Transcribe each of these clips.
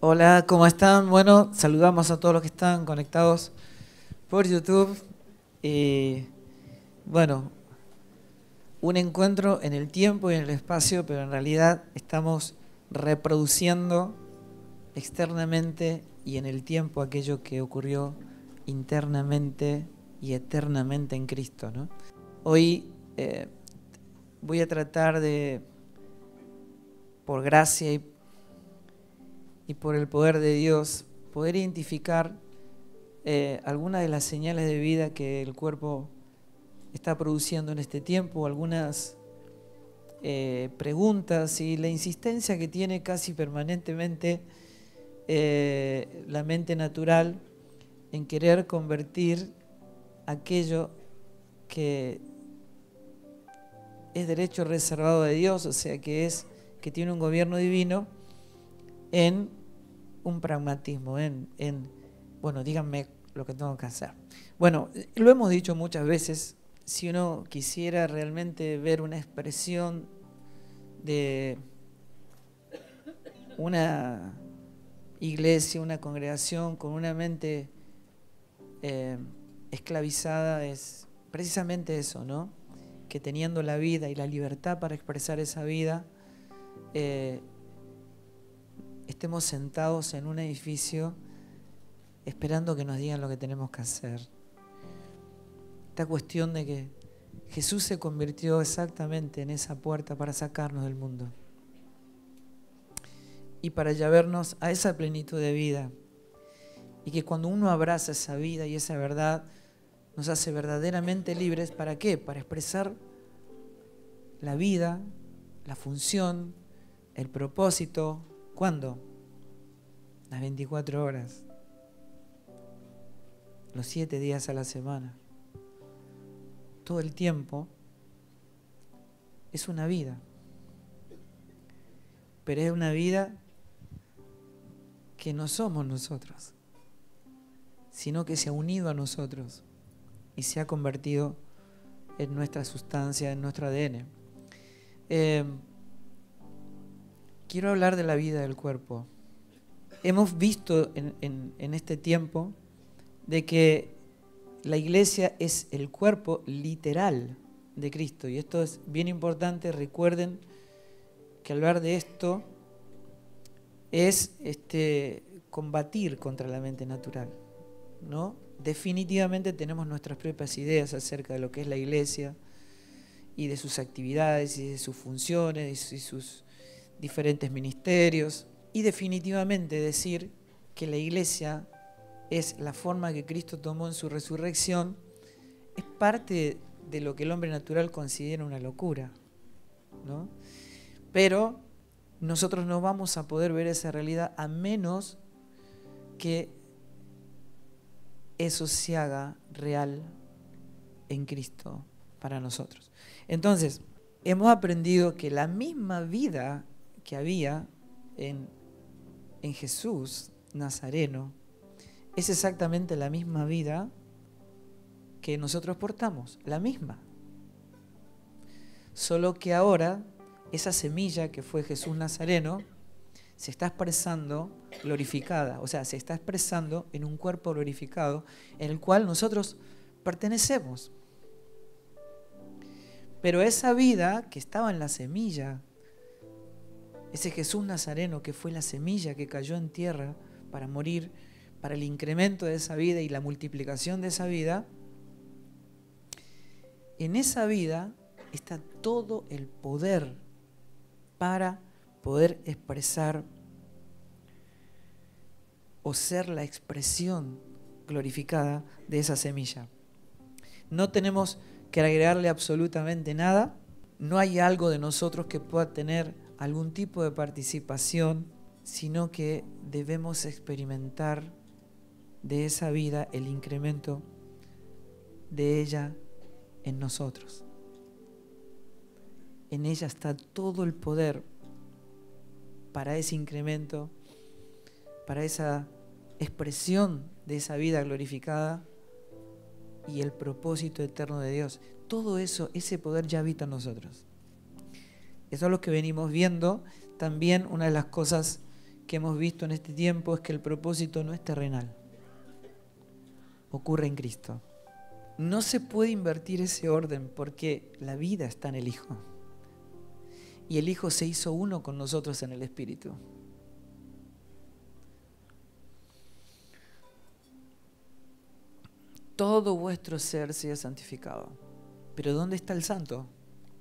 Hola, ¿cómo están? Bueno, saludamos a todos los que están conectados por YouTube. Y bueno, un encuentro en el tiempo y en el espacio, pero en realidad estamos reproduciendo externamente y en el tiempo aquello que ocurrió internamente y eternamente en Cristo, ¿no? Hoy voy a tratar de, por gracia y por el poder de Dios, poder identificar algunas de las señales de vida que el cuerpo está produciendo en este tiempo, algunas preguntas y la insistencia que tiene casi permanentemente la mente natural en querer convertir aquello que es derecho reservado de Dios, o sea, que tiene un gobierno divino, en un pragmatismo, bueno, díganme lo que tengo que hacer. Bueno, lo hemos dicho muchas veces, si uno quisiera realmente ver una expresión de una iglesia, una congregación con una mente esclavizada, es precisamente eso, ¿no? Que teniendo la vida y la libertad para expresar esa vida, estemos sentados en un edificio esperando que nos digan lo que tenemos que hacer. Esta cuestión de que Jesús se convirtió exactamente en esa puerta para sacarnos del mundo y para llevarnos a esa plenitud de vida, y que cuando uno abraza esa vida y esa verdad nos hace verdaderamente libres. ¿Para qué? Para expresar la vida, la función, el propósito. ¿Cuándo? Las 24 horas, los 7 días a la semana, todo el tiempo. Es una vida, pero es una vida que no somos nosotros, sino que se ha unido a nosotros y se ha convertido en nuestra sustancia, en nuestro ADN. Quiero hablar de la vida del cuerpo. Hemos visto en este tiempo de que la iglesia es el cuerpo literal de Cristo, y esto es bien importante. Recuerden que hablar de esto es combatir contra la mente natural, ¿no? Definitivamente tenemos nuestras propias ideas acerca de lo que es la iglesia y de sus actividades y de sus funciones y sus diferentes ministerios, y definitivamente decir que la iglesia es la forma que Cristo tomó en su resurrección es parte de lo que el hombre natural considera una locura, ¿no? Pero nosotros no vamos a poder ver esa realidad a menos que eso se haga real en Cristo para nosotros. Entonces, hemos aprendido que la misma vida que había en Jesús Nazareno es exactamente la misma vida que nosotros portamos, la misma. Solo que ahora esa semilla que fue Jesús Nazareno se está expresando glorificada, o sea, se está expresando en un cuerpo glorificado en el cual nosotros pertenecemos. Pero esa vida que estaba en la semilla, ese Jesús Nazareno que fue la semilla que cayó en tierra para morir, para el incremento de esa vida y la multiplicación de esa vida, en esa vida está todo el poder para poder expresar o ser la expresión glorificada de esa semilla. No tenemos que agregarle absolutamente nada, no hay algo de nosotros que pueda tener algún tipo de participación, sino que debemos experimentar de esa vida el incremento de ella en nosotros. En ella está todo el poder para ese incremento, para esa expresión de esa vida glorificada y el propósito eterno de Dios. Todo eso, ese poder ya habita en nosotros. Eso es lo que venimos viendo. También una de las cosas que hemos visto en este tiempo es que el propósito no es terrenal, ocurre en Cristo. No se puede invertir ese orden porque la vida está en el Hijo. Y el Hijo se hizo uno con nosotros en el Espíritu. Todo vuestro ser sea santificado. Pero ¿dónde está el santo?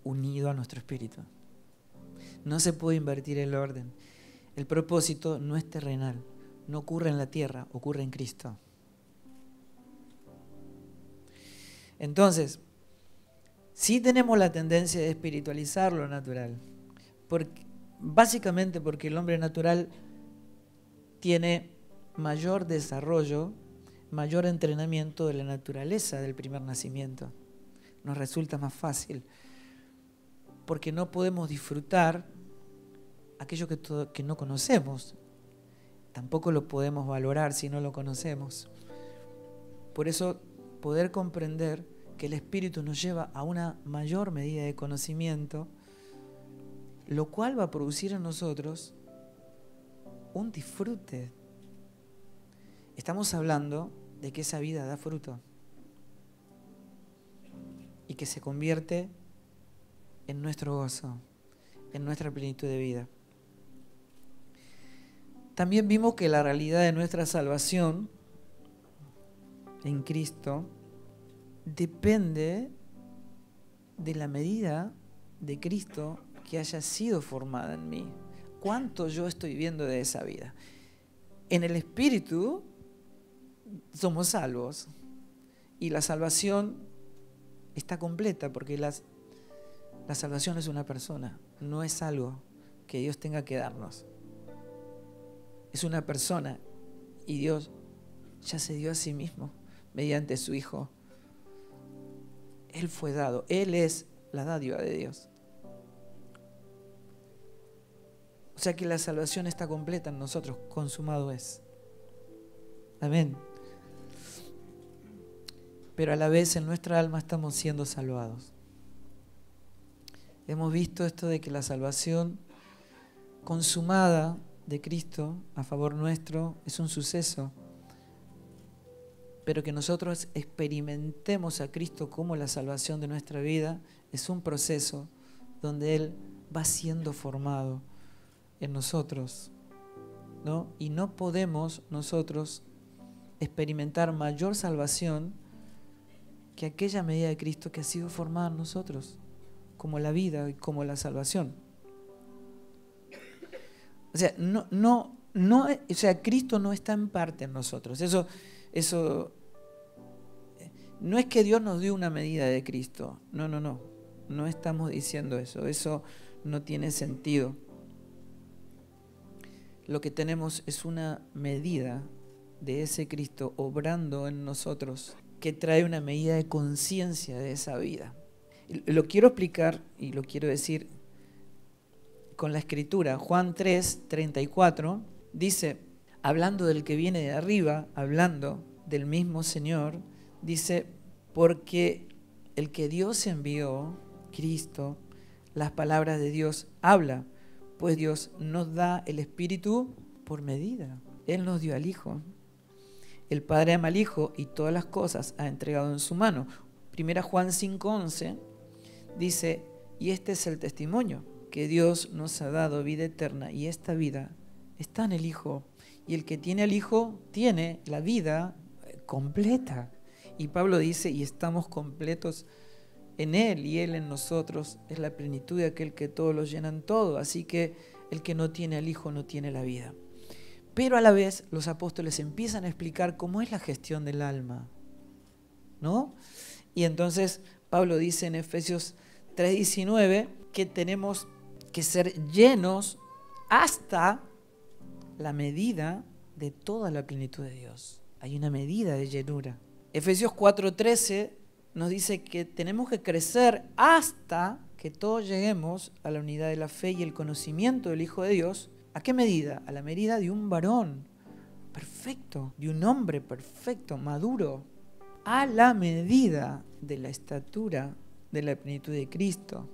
Unido a nuestro Espíritu. No se puede invertir el orden. El propósito no es terrenal, no ocurre en la tierra, ocurre en Cristo. Entonces, sí tenemos la tendencia de espiritualizar lo natural, básicamente porque el hombre natural tiene mayor desarrollo, mayor entrenamiento de la naturaleza del primer nacimiento. Nos resulta más fácil, porque no podemos disfrutar aquello que no conocemos. Tampoco lo podemos valorar si no lo conocemos. Por eso, poder comprender que el Espíritu nos lleva a una mayor medida de conocimiento, lo cual va a producir en nosotros un disfrute. Estamos hablando de que esa vida da fruto y que se convierte en nuestro gozo, en nuestra plenitud de vida. También vimos que la realidad de nuestra salvación en Cristo depende de la medida de Cristo que haya sido formada en mí. ¿Cuánto yo estoy viendo de esa vida? En el Espíritu somos salvos y la salvación está completa porque la salvación es una persona, no es algo que Dios tenga que darnos. Es una persona y Dios ya se dio a sí mismo mediante su Hijo. Él fue dado, Él es la dádiva de Dios. O sea que la salvación está completa en nosotros, consumado es. Amén. Pero a la vez en nuestra alma estamos siendo salvados. Hemos visto esto de que la salvación consumada de Cristo a favor nuestro es un suceso, pero que nosotros experimentemos a Cristo como la salvación de nuestra vida es un proceso donde Él va siendo formado en nosotros, ¿no? Y no podemos nosotros experimentar mayor salvación que aquella medida de Cristo que ha sido formada en nosotros, como la vida y como la salvación. O sea, Cristo no está en parte en nosotros. Eso no es que Dios nos dio una medida de Cristo. No estamos diciendo eso. Eso no tiene sentido. Lo que tenemos es una medida de ese Cristo obrando en nosotros que trae una medida de conciencia de esa vida. Lo quiero explicar y lo quiero decir con la Escritura. Juan 3:34 dice, hablando del que viene de arriba, hablando del mismo Señor, dice, porque el que Dios envió, Cristo, las palabras de Dios habla, pues Dios nos da el Espíritu por medida. Él nos dio al Hijo. El Padre ama al Hijo y todas las cosas ha entregado en su mano. 1 Juan 5:11 dice, y este es el testimonio, que Dios nos ha dado vida eterna y esta vida está en el Hijo. Y el que tiene al Hijo tiene la vida completa. Y Pablo dice, y estamos completos en Él y Él en nosotros. Es la plenitud de aquel que todo lo llena en todo. Así que el que no tiene al Hijo no tiene la vida. Pero a la vez los apóstoles empiezan a explicar cómo es la gestión del alma, ¿no? Y entonces Pablo dice en Efesios 3:19 que tenemos que ser llenos hasta la medida de toda la plenitud de Dios. Hay una medida de llenura. Efesios 4:13 nos dice que tenemos que crecer hasta que todos lleguemos a la unidad de la fe y el conocimiento del Hijo de Dios. ¿A qué medida? A la medida de un varón perfecto, de un hombre perfecto, maduro, a la medida de la estatura de la plenitud de Cristo.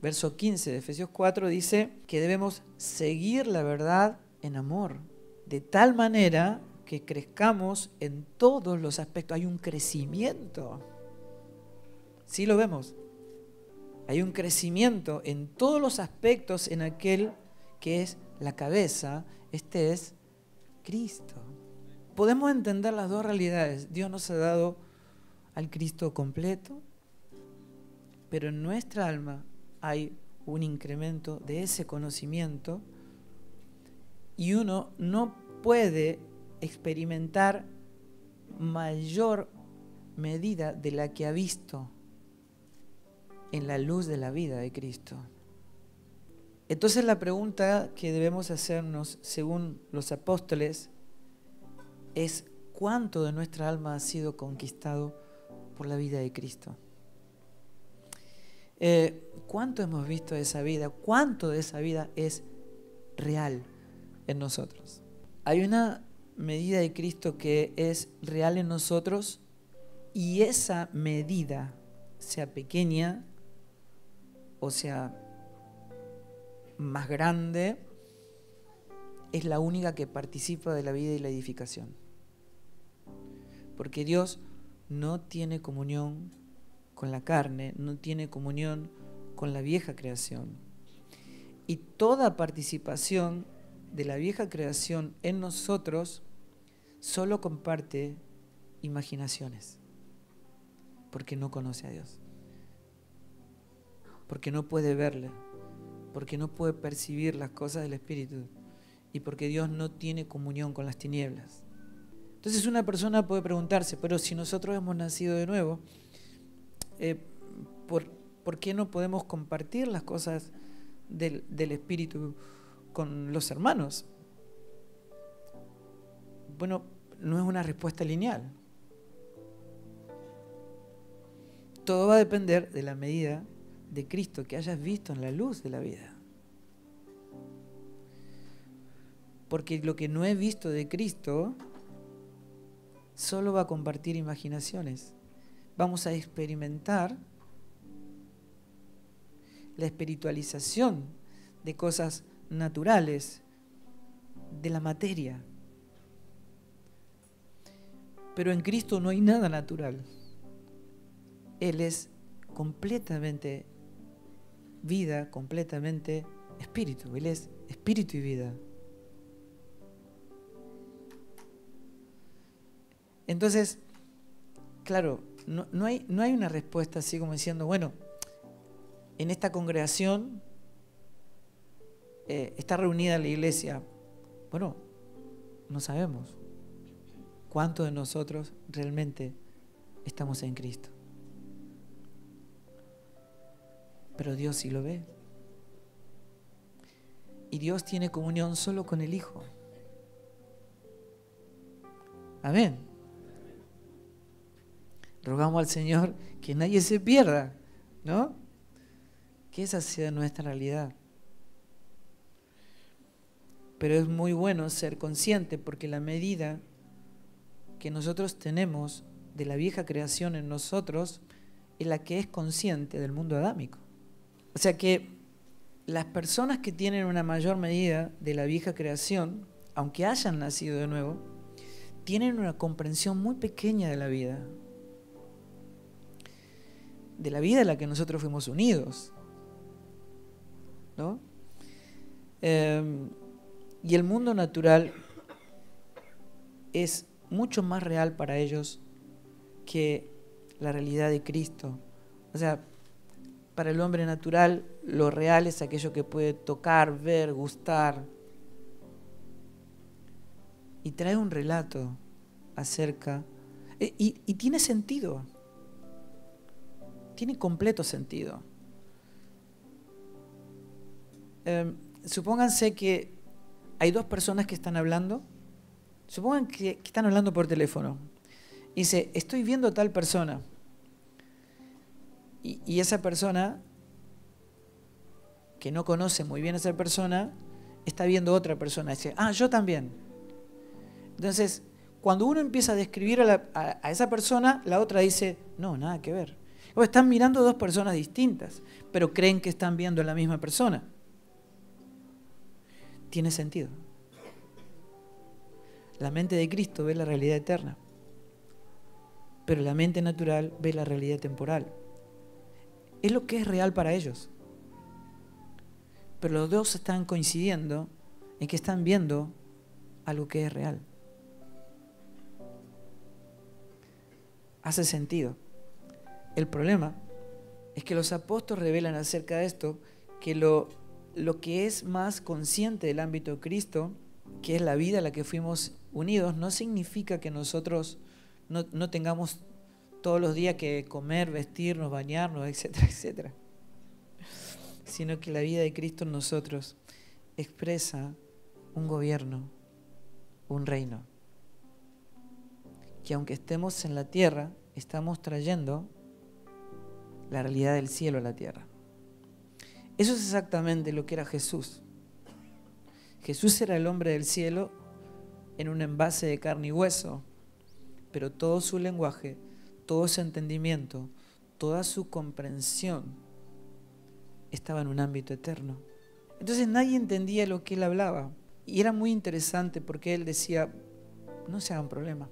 Verso 15 de Efesios 4 dice que debemos seguir la verdad en amor, de tal manera que crezcamos en todos los aspectos. Hay un crecimiento. Sí lo vemos. Hay un crecimiento en todos los aspectos en aquel que es la cabeza. Este es Cristo. Podemos entender las dos realidades. Dios nos ha dado al Cristo completo, pero en nuestra alma hay un incremento de ese conocimiento y uno no puede experimentar mayor medida de la que ha visto en la luz de la vida de Cristo. Entonces la pregunta que debemos hacernos, según los apóstoles, es ¿cuánto de nuestra alma ha sido conquistado por la vida de Cristo? ¿Cuánto hemos visto de esa vida? ¿Cuánto de esa vida es real en nosotros? Hay una medida de Cristo que es real en nosotros y esa medida, sea pequeña o sea más grande, es la única que participa de la vida y la edificación. Porque Dios no tiene comunión con la carne, no tiene comunión con la vieja creación. Y toda participación de la vieja creación en nosotros solo comparte imaginaciones, porque no conoce a Dios, porque no puede verle, porque no puede percibir las cosas del Espíritu y porque Dios no tiene comunión con las tinieblas. Entonces una persona puede preguntarse, pero si nosotros hemos nacido de nuevo, ¿por qué no podemos compartir las cosas del Espíritu con los hermanos? Bueno, no es una respuesta lineal. Todo va a depender de la medida de Cristo que hayas visto en la luz de la vida. Porque lo que no he visto de Cristo solo va a compartir imaginaciones. Vamos a experimentar la espiritualización de cosas naturales, de la materia. Pero en Cristo no hay nada natural. Él es completamente vida, completamente espíritu. Él es espíritu y vida. Entonces, claro, no hay una respuesta así como diciendo, bueno, en esta congregación está reunida la iglesia. Bueno, no sabemos cuántos de nosotros realmente estamos en Cristo. Pero Dios sí lo ve. Y Dios tiene comunión solo con el Hijo. Amén. Rogamos al Señor que nadie se pierda, ¿no? Que esa sea nuestra realidad. Pero es muy bueno ser consciente porque la medida que nosotros tenemos de la vieja creación en nosotros es la que es consciente del mundo adámico. O sea que las personas que tienen una mayor medida de la vieja creación, aunque hayan nacido de nuevo, tienen una comprensión muy pequeña de la vida a la que nosotros fuimos unidos, ¿no? Y el mundo natural es mucho más real para ellos que la realidad de Cristo. O sea, para el hombre natural, lo real es aquello que puede tocar, ver, gustar. Y trae un relato acerca... Y tiene sentido. Tiene completo sentido. Supónganse que hay dos personas que están hablando. Supongan que están hablando por teléfono. Y dice, estoy viendo a tal persona. Y esa persona, que no conoce muy bien a esa persona, está viendo a otra persona. Dice, yo también. Entonces, cuando uno empieza a describir a esa persona, la otra dice, no, nada que ver. O están mirando a dos personas distintas, pero creen que están viendo a la misma persona. Tiene sentido. La mente de Cristo ve la realidad eterna, pero la mente natural ve la realidad temporal. Es lo que es real para ellos. Pero los dos están coincidiendo en que están viendo algo que es real. Hace sentido. El problema es que los apóstoles revelan acerca de esto que lo que es más consciente del ámbito de Cristo, que es la vida a la que fuimos unidos, no significa que nosotros no tengamos todos los días que comer, vestirnos, bañarnos, etcétera, etcétera. Sino que la vida de Cristo en nosotros expresa un gobierno, un reino. Que aunque estemos en la tierra, estamos trayendo la realidad del cielo a la tierra. Eso es exactamente lo que era Jesús. Jesús era el hombre del cielo en un envase de carne y hueso, pero todo su lenguaje, todo su entendimiento, toda su comprensión estaba en un ámbito eterno. Entonces nadie entendía lo que él hablaba. Y era muy interesante porque él decía, no se hagan problema.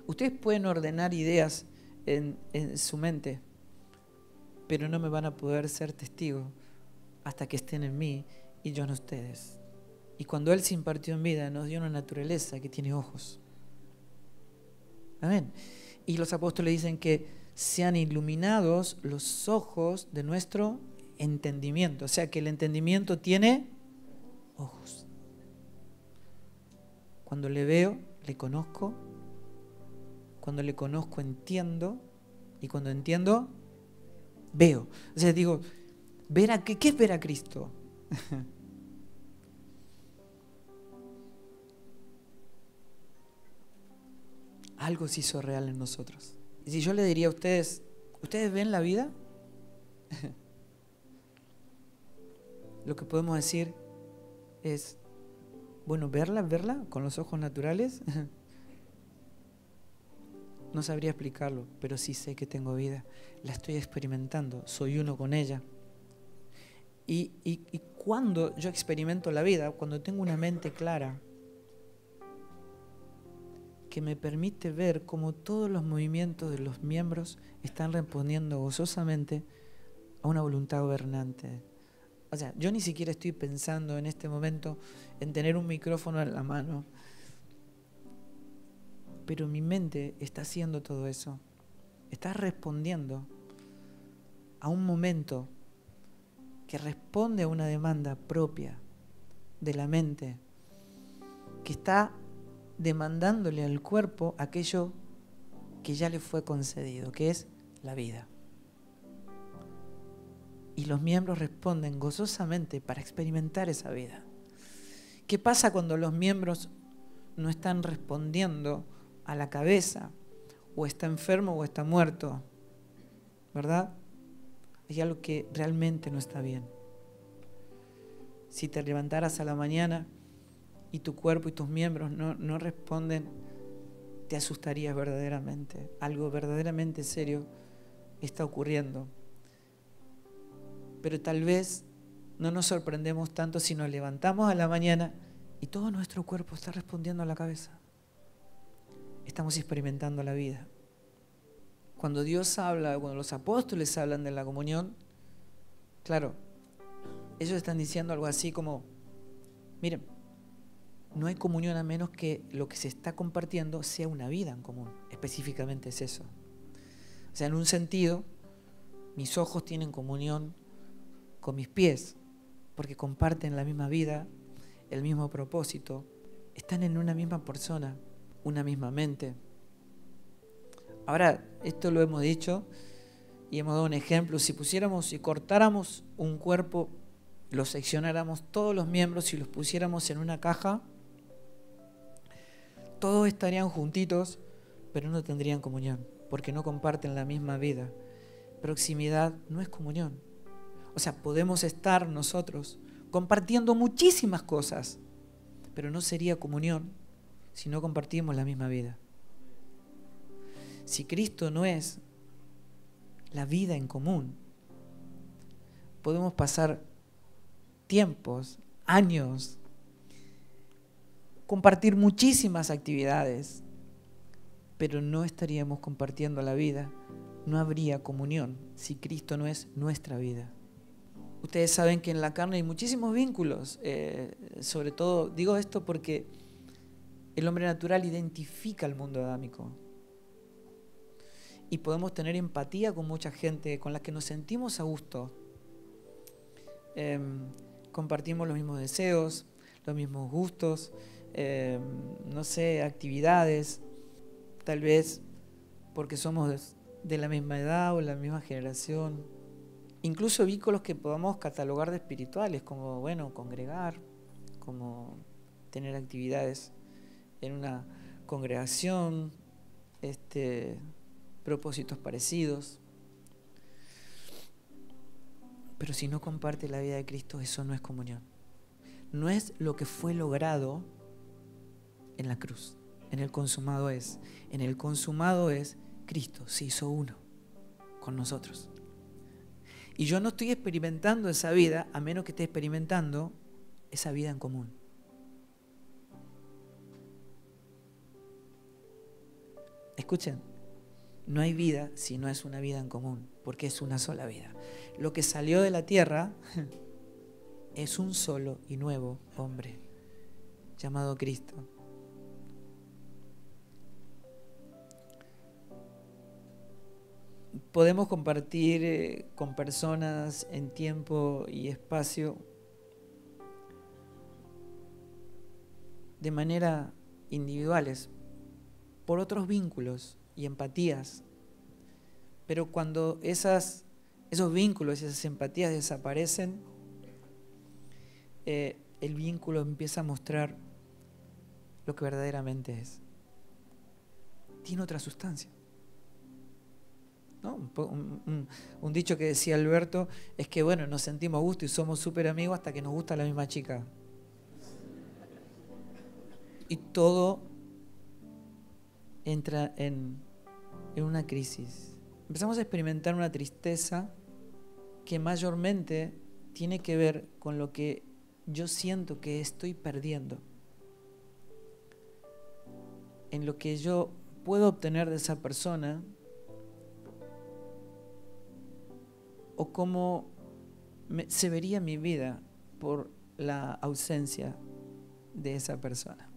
Ustedes pueden ordenar ideas en su mente, pero no me van a poder ser testigos hasta que estén en mí y yo en ustedes. Y cuando Él se impartió en vida, nos dio una naturaleza que tiene ojos. Amén. Y los apóstoles dicen que sean iluminados los ojos de nuestro entendimiento. O sea, que el entendimiento tiene ojos. Cuando le veo, le conozco. Cuando le conozco, entiendo. Y cuando entiendo, veo. O sea, digo, ¿qué es ver a Cristo? Algo se hizo real en nosotros. Y si yo le diría a ustedes, ¿ustedes ven la vida? Lo que podemos decir es, bueno, verla con los ojos naturales. No sabría explicarlo, pero sí sé que tengo vida. La estoy experimentando, soy uno con ella. Y cuando yo experimento la vida, cuando tengo una mente clara, que me permite ver cómo todos los movimientos de los miembros están respondiendo gozosamente a una voluntad gobernante. O sea, yo ni siquiera estoy pensando en este momento en tener un micrófono en la mano, pero mi mente está haciendo todo eso. Está respondiendo a un momento que responde a una demanda propia de la mente, que está demandándole al cuerpo aquello que ya le fue concedido, que es la vida. Y los miembros responden gozosamente para experimentar esa vida. ¿Qué pasa cuando los miembros no están respondiendo a la cabeza? O está enfermo o está muerto, ¿verdad? Hay algo que realmente no está bien. Si te levantaras a la mañana y tu cuerpo y tus miembros no responden, te asustarías verdaderamente. Algo verdaderamente serio está ocurriendo. Pero tal vez no nos sorprendemos tanto si nos levantamos a la mañana y todo nuestro cuerpo está respondiendo a la cabeza. Estamos experimentando la vida. Cuando Dios habla, cuando los apóstoles hablan de la comunión, claro, ellos están diciendo algo así como, miren, no hay comunión a menos que lo que se está compartiendo sea una vida en común. Específicamente es eso. O sea, en un sentido, mis ojos tienen comunión con mis pies, porque comparten la misma vida, el mismo propósito, están en una misma persona, una misma mente. Ahora, esto lo hemos dicho y hemos dado un ejemplo. Si cortáramos un cuerpo, lo seccionáramos todos los miembros y los pusiéramos en una caja, todos estarían juntitos, pero no tendrían comunión, porque no comparten la misma vida. Proximidad no es comunión. O sea, podemos estar nosotros compartiendo muchísimas cosas, pero no sería comunión si no compartimos la misma vida. Si Cristo no es la vida en común, podemos pasar tiempos, años, compartir muchísimas actividades, pero no estaríamos compartiendo la vida. No habría comunión si Cristo no es nuestra vida. Ustedes saben que en la carne hay muchísimos vínculos, sobre todo, digo esto porque el hombre natural identifica el mundo adámico y podemos tener empatía con mucha gente con la que nos sentimos a gusto. Compartimos los mismos deseos, los mismos gustos, no sé, actividades, tal vez porque somos de la misma edad o la misma generación. Incluso vínculos que podamos catalogar de espirituales, como, bueno, congregar, como tener actividades en una congregación, propósitos parecidos. Pero si no comparte la vida de Cristo, eso no es comunión. No es lo que fue logrado en la cruz. En el consumado es. En el consumado es Cristo se hizo uno con nosotros. Y yo no estoy experimentando esa vida a menos que esté experimentando esa vida en común. Escuchen, no hay vida si no es una vida en común, porque es una sola vida. Lo que salió de la tierra es un solo y nuevo hombre llamado Cristo. Podemos compartir con personas en tiempo y espacio de manera individuales, por otros vínculos y empatías. Pero cuando esos vínculos y esas empatías desaparecen, el vínculo empieza a mostrar lo que verdaderamente es. Tiene otra sustancia. ¿No? Un dicho que decía Alberto es que, bueno, nos sentimos a gusto y somos súper amigos hasta que nos gusta la misma chica. Y todo entra en una crisis. Empezamos a experimentar una tristeza que mayormente tiene que ver con lo que yo siento que estoy perdiendo, en lo que yo puedo obtener de esa persona o cómo se vería mi vida por la ausencia de esa persona.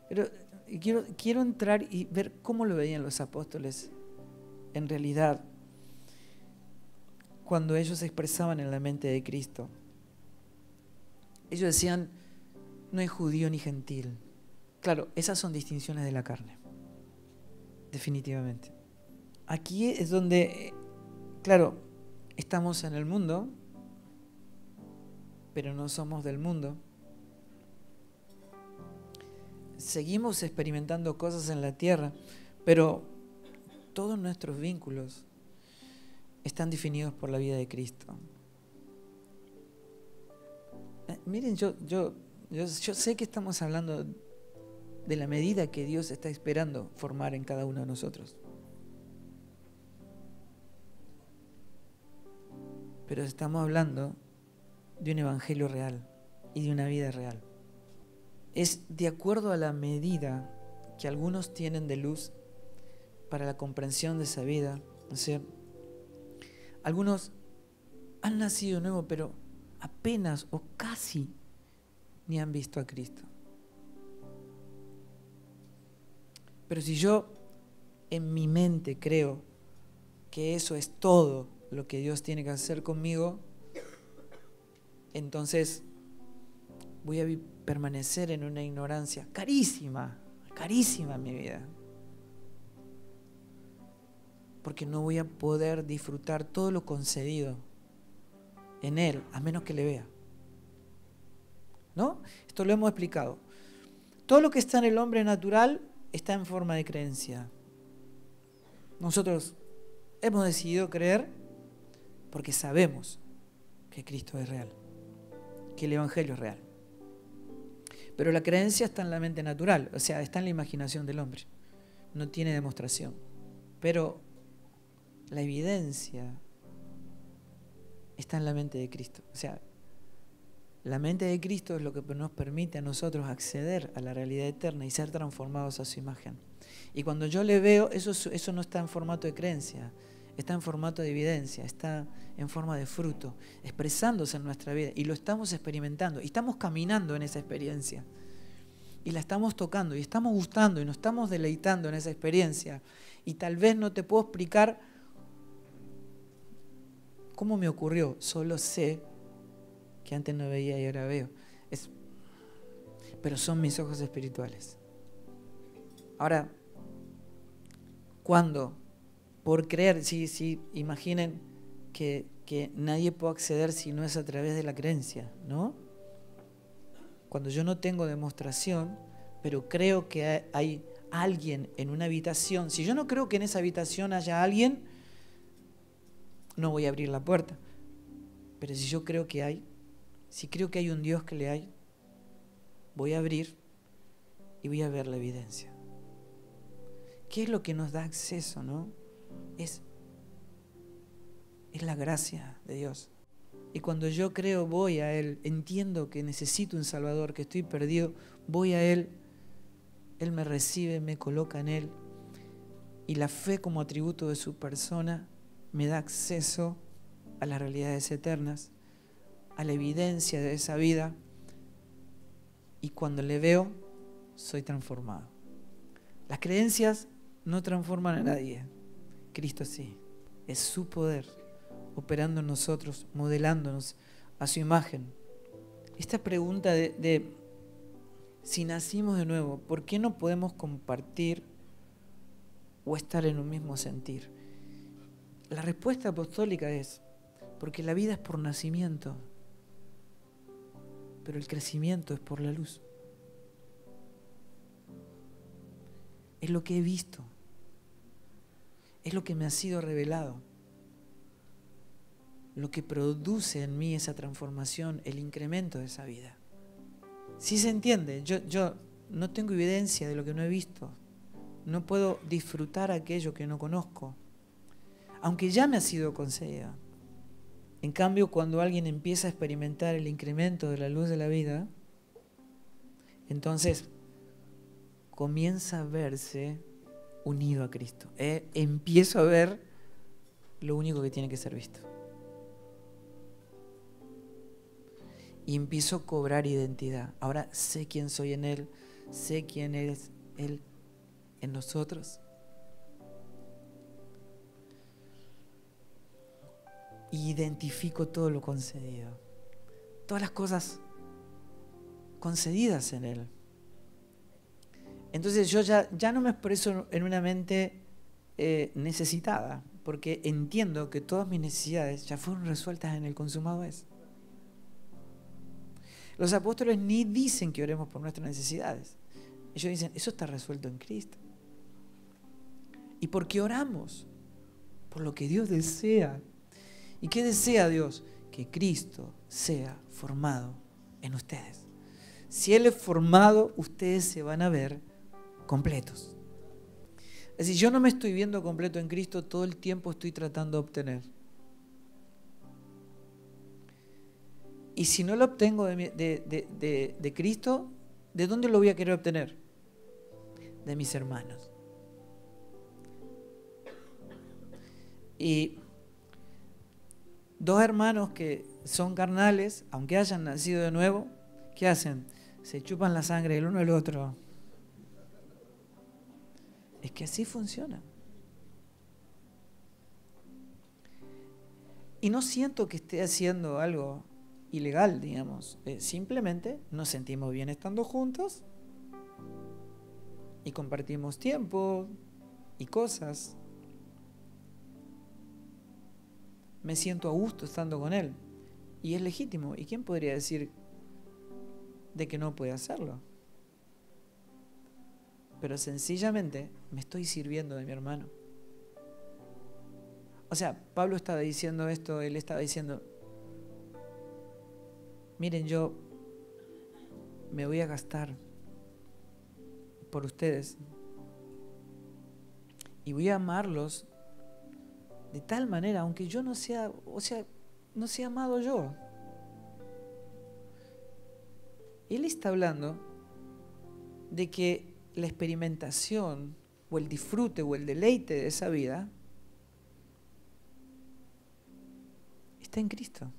Pero quiero entrar y ver cómo lo veían los apóstoles en realidad cuando ellos se expresaban en la mente de Cristo. Ellos decían, no hay judío ni gentil. Claro, esas son distinciones de la carne, definitivamente. Aquí es donde, claro, estamos en el mundo, pero no somos del mundo. Seguimos experimentando cosas en la tierra, pero todos nuestros vínculos están definidos por la vida de Cristo. Miren, yo sé que estamos hablando de la medida que Dios está esperando formar en cada uno de nosotros. Pero estamos hablando de un evangelio real y de una vida real. Es de acuerdo a la medida que algunos tienen de luz para la comprensión de esa vida. O sea, algunos han nacido de nuevo, pero apenas o casi ni han visto a Cristo. Pero si yo en mi mente creo que eso es todo lo que Dios tiene que hacer conmigo, entonces voy a permanecer en una ignorancia carísima en mi vida. Porque no voy a poder disfrutar todo lo concedido en Él, a menos que le vea. ¿No? Esto lo hemos explicado. Todo lo que está en el hombre natural está en forma de creencia. Nosotros hemos decidido creer porque sabemos que Cristo es real, que el Evangelio es real. Pero la creencia está en la mente natural, o sea, está en la imaginación del hombre. No tiene demostración. Pero la evidencia está en la mente de Cristo. O sea, La mente de Cristo es lo que nos permite a nosotros acceder a la realidad eterna y ser transformados a su imagen. Y cuando yo le veo, eso no está en formato de creencia, está en formato de evidencia, está en forma de fruto, expresándose en nuestra vida. Y lo estamos experimentando, y estamos caminando en esa experiencia. Y la estamos tocando, y estamos gustando, y nos estamos deleitando en esa experiencia. Y tal vez no te puedo explicar cómo me ocurrió, solo sé que antes no veía y ahora veo. Pero son mis ojos espirituales. Ahora, ¿cuándo? Por creer, sí, imaginen que nadie puede acceder si no es a través de la creencia, ¿no? Cuando yo no tengo demostración, pero creo que hay alguien en una habitación, si yo no creo que en esa habitación haya alguien, no voy a abrir la puerta. Pero si yo creo que hay, si creo que hay un Dios que le hay, voy a abrir y voy a ver la evidencia. ¿Qué es lo que nos da acceso, no? Es la gracia de Dios. Y cuando yo creo, voy a Él, entiendo que necesito un Salvador, que estoy perdido, voy a Él, Él me recibe, me coloca en Él. Y la fe como atributo de su persona me da acceso a las realidades eternas, a la evidencia de esa vida. Y cuando le veo, soy transformado. Las creencias no transforman a nadie. Cristo sí. Es su poder operando en nosotros, modelándonos a su imagen. Esta pregunta de si nacimos de nuevo, ¿por qué no podemos compartir o estar en un mismo sentir? La respuesta apostólica es, porque la vida es por nacimiento, pero el crecimiento es por la luz. Es lo que he visto, es lo que me ha sido revelado, lo que produce en mí esa transformación, el incremento de esa vida. ¿Sí se entiende? Yo no tengo evidencia de lo que no he visto, no puedo disfrutar aquello que no conozco, aunque ya me ha sido concedido. En cambio, cuando alguien empieza a experimentar el incremento de la luz de la vida, entonces comienza a verse unido a Cristo. Empiezo a ver lo único que tiene que ser visto. Y empiezo a cobrar identidad. Ahora sé quién soy en Él, sé quién es Él en nosotros. Y identifico todo lo concedido. Todas las cosas concedidas en Él. Entonces yo ya no me expreso en una mente necesitada, porque entiendo que todas mis necesidades ya fueron resueltas en el consumado es. Los apóstoles ni dicen que oremos por nuestras necesidades. Ellos dicen, eso está resuelto en Cristo. ¿Y por qué oramos? Por lo que Dios desea. ¿Y qué desea Dios? Que Cristo sea formado en ustedes. Si Él es formado, ustedes se van a ver completos. Es decir, yo no me estoy viendo completo en Cristo, todo el tiempo estoy tratando de obtener. Y si no lo obtengo de Cristo, ¿de dónde lo voy a querer obtener? De mis hermanos. Y dos hermanos que son carnales, aunque hayan nacido de nuevo, ¿qué hacen? Se chupan la sangre el uno al otro. Es que así funciona. Y no siento que esté haciendo algo ilegal, digamos. Simplemente nos sentimos bien estando juntos y compartimos tiempo y cosas. Me siento a gusto estando con él. Y es legítimo. ¿Y quién podría decir de que no puede hacerlo? Pero sencillamente me estoy sirviendo de mi hermano. O sea, Pablo estaba diciendo esto, él estaba diciendo, miren, yo me voy a gastar por ustedes y voy a amarlos de tal manera, aunque yo no sea, no sea amado yo. Él está hablando de que la experimentación o el disfrute o el deleite de esa vida está en Cristo.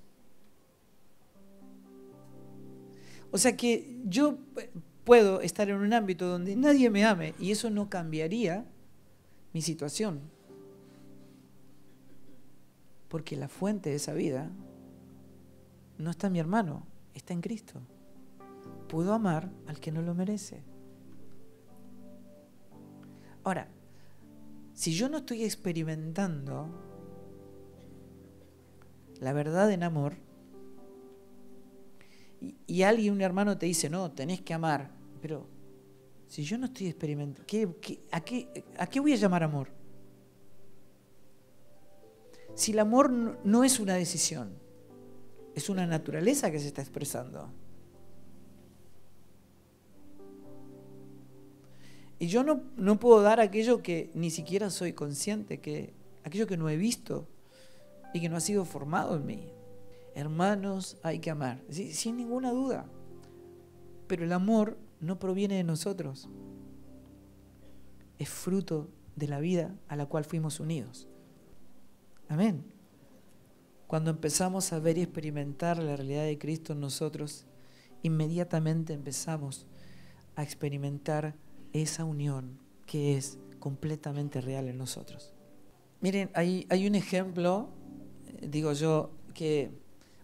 O sea que yo puedo estar en un ámbito donde nadie me ame y eso no cambiaría mi situación. Porque la fuente de esa vida no está en mi hermano, está en Cristo. Puedo amar al que no lo merece. Ahora, si yo no estoy experimentando la verdad en amor, y alguien, un hermano te dice, no, tenés que amar, pero si yo no estoy experimentando, ¿a qué voy a llamar amor? Si el amor no es una decisión, es una naturaleza que se está expresando. Y yo no puedo dar aquello que ni siquiera soy consciente, aquello que no he visto y que no ha sido formado en mí. Hermanos, hay que amar, sin ninguna duda. Pero el amor no proviene de nosotros. Es fruto de la vida a la cual fuimos unidos. Amén. Cuando empezamos a ver y experimentar la realidad de Cristo en nosotros, inmediatamente empezamos a experimentar esa unión que es completamente real en nosotros. Miren, hay un ejemplo, digo yo, que,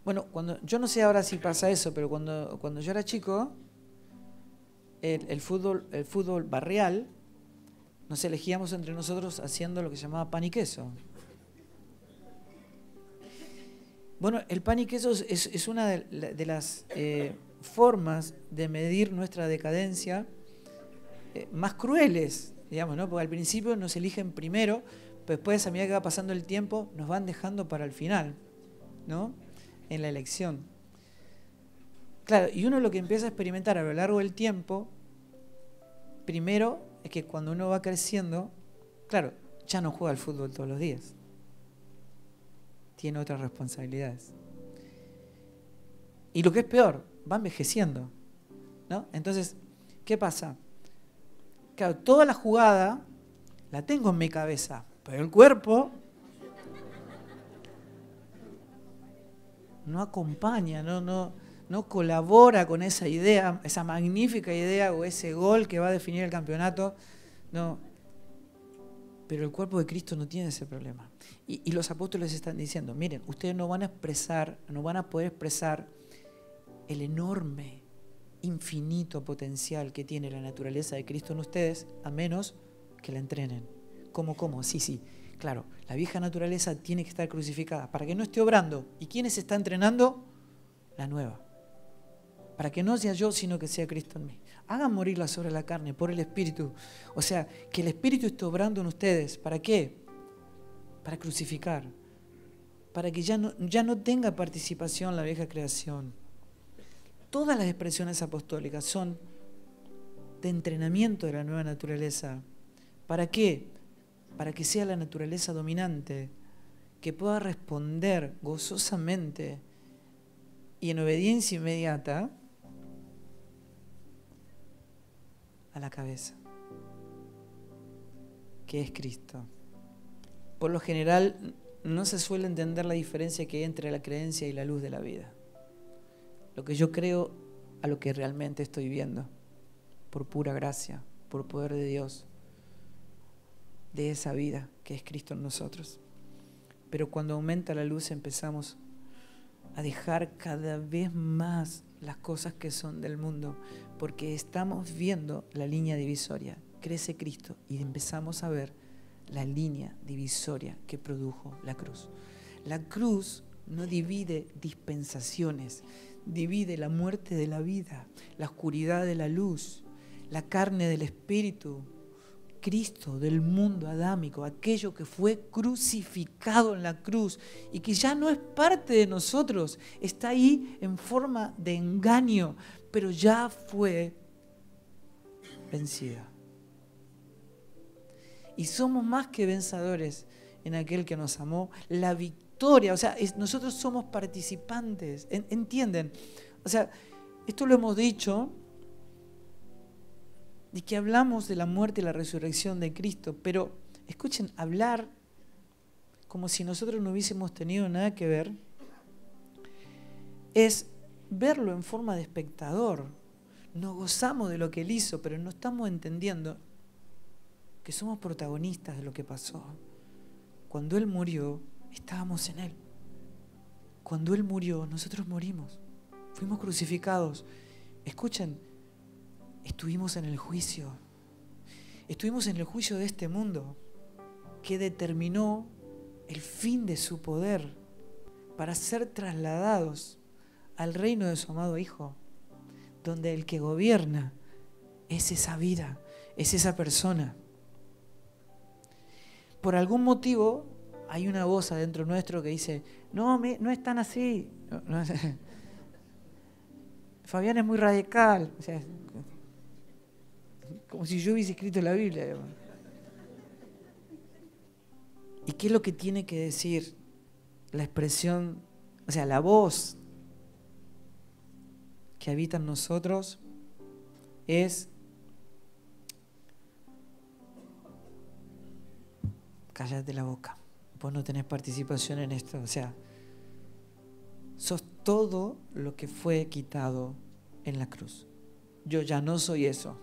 bueno, yo no sé ahora si pasa eso, pero cuando yo era chico, el fútbol barrial, nos elegíamos entre nosotros haciendo lo que se llamaba pan y queso. Bueno, el pan y queso es una de las formas de medir nuestra decadencia más crueles, digamos, ¿no? Porque al principio nos eligen primero, pero después, a medida que va pasando el tiempo, nos van dejando para el final, ¿no? En la elección. Claro, y uno lo que empieza a experimentar a lo largo del tiempo, primero, es que cuando uno va creciendo, claro, ya no juega al fútbol todos los días. Tiene otras responsabilidades. Y lo que es peor, va envejeciendo, ¿no? Entonces, ¿qué pasa? Claro, toda la jugada la tengo en mi cabeza, pero el cuerpo no acompaña, no colabora con esa idea, esa magnífica idea o ese gol que va a definir el campeonato. No. Pero el cuerpo de Cristo no tiene ese problema. Y los apóstoles están diciendo, miren, ustedes no van a poder expresar el enorme, infinito potencial que tiene la naturaleza de Cristo en ustedes, a menos que la entrenen. ¿Cómo? Sí, claro, la vieja naturaleza tiene que estar crucificada para que no esté obrando. ¿Y quién se está entrenando? La nueva. Para que no sea yo, sino que sea Cristo en mí. Hagan morirla sobre la carne por el Espíritu. O sea, que el Espíritu esté obrando en ustedes. ¿Para qué? Para crucificar. Para que ya no tenga participación la vieja creación. Todas las expresiones apostólicas son de entrenamiento de la nueva naturaleza. ¿Para qué? Para que sea la naturaleza dominante, que pueda responder gozosamente y en obediencia inmediata a la cabeza, que es Cristo. Por lo general, no se suele entender la diferencia que hay entre la creencia y la luz de la vida. Lo que yo creo a lo que realmente estoy viendo, por pura gracia, por poder de Dios, de esa vida que es Cristo en nosotros. Pero cuando aumenta la luz empezamos a dejar cada vez más las cosas que son del mundo, porque estamos viendo la línea divisoria. Crece Cristo y empezamos a ver la línea divisoria que produjo la cruz. La cruz no divide dispensaciones, divide la muerte de la vida, la oscuridad de la luz, la carne del espíritu, Cristo del mundo adámico, aquello que fue crucificado en la cruz y que ya no es parte de nosotros, está ahí en forma de engaño, pero ya fue vencida. Y somos más que vencedores en aquel que nos amó. La victoria, o sea, nosotros somos participantes, ¿entienden? O sea, Esto lo hemos dicho, de que hablamos de la muerte y la resurrección de Cristo, pero escuchen, hablar como si nosotros no hubiésemos tenido nada que ver, es verlo en forma de espectador. Nos gozamos de lo que Él hizo, pero no estamos entendiendo que somos protagonistas de lo que pasó. Cuando Él murió, estábamos en Él. Cuando Él murió, nosotros morimos. Fuimos crucificados. Escuchen, estuvimos en el juicio. Estuvimos en el juicio de este mundo que determinó el fin de su poder para ser trasladados al reino de su amado Hijo, donde el que gobierna es esa vida, es esa persona. Por algún motivo hay una voz adentro nuestro que dice, no es tan así. No, Fabián es muy radical. O sea, como si yo hubiese escrito la Biblia. ¿Y qué es lo que tiene que decir la expresión, o sea, la voz que habita en nosotros? Es: cállate la boca, vos no tenés participación en esto. O sea, sos todo lo que fue quitado en la cruz. Yo ya no soy eso.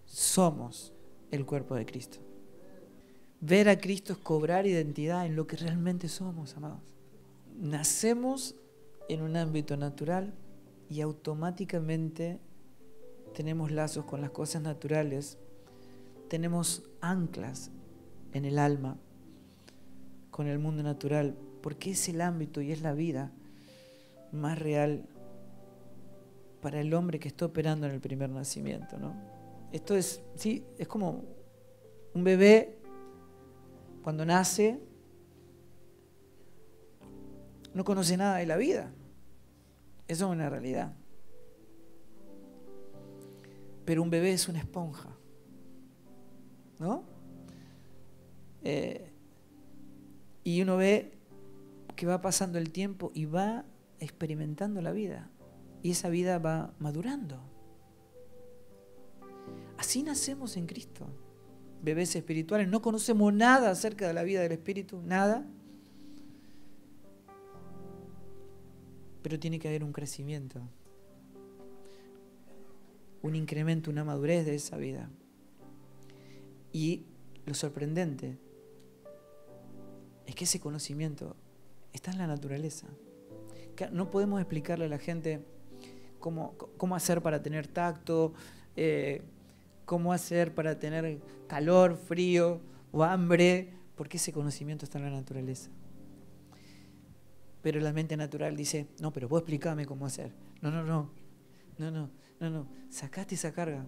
Somos el cuerpo de Cristo. Ver a Cristo es cobrar identidad en lo que realmente somos, amados. Nacemos en un ámbito natural y automáticamente tenemos lazos con las cosas naturales. Tenemos anclas en el alma con el mundo natural, porque es el ámbito y es la vida más real para el hombre que está operando en el primer nacimiento, ¿no? Esto es, sí, es como un bebé cuando nace, no conoce nada de la vida. Eso es una realidad. Pero un bebé es una esponja, ¿no? Y uno ve que va pasando el tiempo y va experimentando la vida. Y esa vida va madurando. Así nacemos en Cristo. Bebés espirituales, no conocemos nada acerca de la vida del Espíritu, nada. Pero tiene que haber un crecimiento, un incremento, una madurez de esa vida. Y lo sorprendente es que ese conocimiento está en la naturaleza. No podemos explicarle a la gente cómo hacer para tener tacto, cómo hacer para tener calor, frío o hambre, porque ese conocimiento está en la naturaleza. Pero la mente natural dice, no, pero vos explícame cómo hacer. No, sacate esa carga.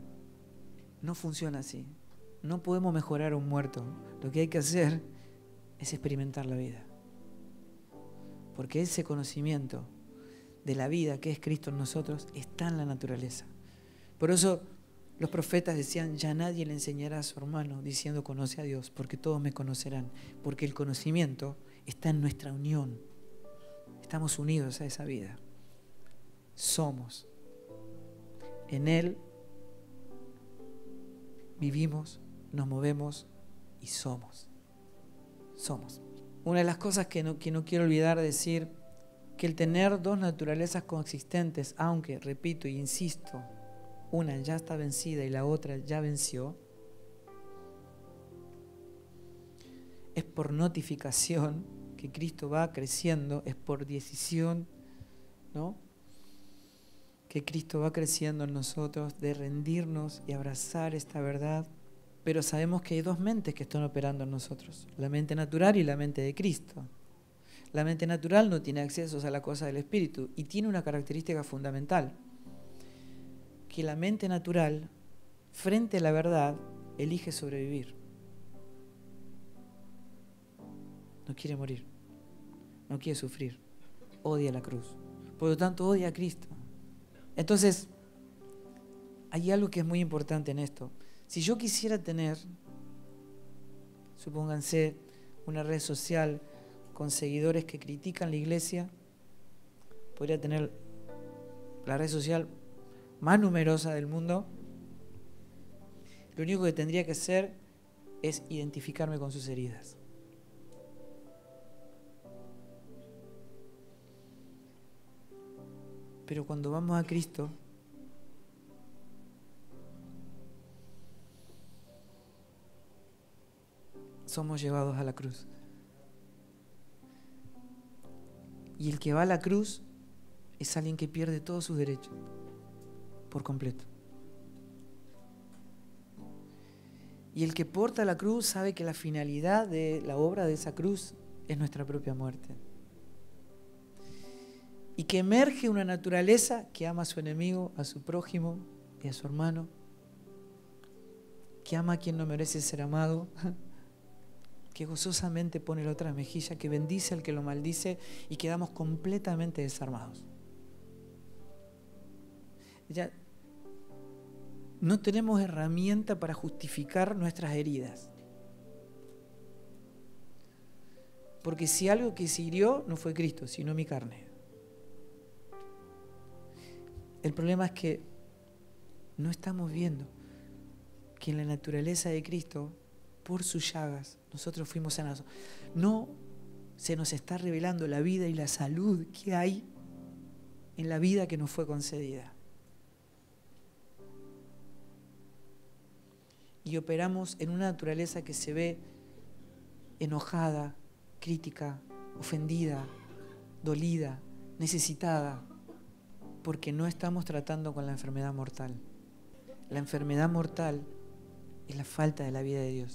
No funciona así. No podemos mejorar a un muerto. Lo que hay que hacer es experimentar la vida. Porque ese conocimiento de la vida que es Cristo en nosotros está en la naturaleza. Por eso los profetas decían, ya nadie le enseñará a su hermano diciendo conoce a Dios, porque todos me conocerán. Porque el conocimiento está en nuestra unión. Estamos unidos a esa vida. Somos. En Él vivimos, nos movemos y somos. Somos. Una de las cosas que no quiero olvidar decir, que el tener dos naturalezas coexistentes, aunque, repito e insisto, una ya está vencida y la otra ya venció, es por notificación que Cristo va creciendo, es por decisión, ¿no? Que Cristo va creciendo en nosotros, de rendirnos y abrazar esta verdad. Pero sabemos que hay dos mentes que están operando en nosotros, la mente natural y la mente de Cristo. La mente natural no tiene acceso a la cosa del Espíritu y tiene una característica fundamental, que la mente natural, frente a la verdad, elige sobrevivir. No quiere morir, no quiere sufrir, odia la cruz, por lo tanto odia a Cristo. Entonces, hay algo que es muy importante en esto. Si yo quisiera tener, supónganse, una red social con seguidores que critican la iglesia, podría tener la red social más numerosa del mundo, lo único que tendría que hacer es identificarme con sus heridas. Pero cuando vamos a Cristo, somos llevados a la cruz. Y el que va a la cruz es alguien que pierde todos sus derechos por completo. Y el que porta la cruz sabe que la finalidad de la obra de esa cruz es nuestra propia muerte. Y que emerge una naturaleza que ama a su enemigo, a su prójimo y a su hermano, que ama a quien no merece ser amado, que gozosamente pone la otra mejilla, que bendice al que lo maldice, y quedamos completamente desarmados. Ya no tenemos herramienta para justificar nuestras heridas. Porque si algo que se hirió no fue Cristo, sino mi carne. El problema es que no estamos viendo que en la naturaleza de Cristo, por sus llagas, nosotros fuimos sanados. No se nos está revelando la vida y la salud que hay en la vida que nos fue concedida. Y operamos en una naturaleza que se ve enojada, crítica, ofendida, dolida, necesitada, porque no estamos tratando con la enfermedad mortal. La enfermedad mortal es la falta de la vida de Dios.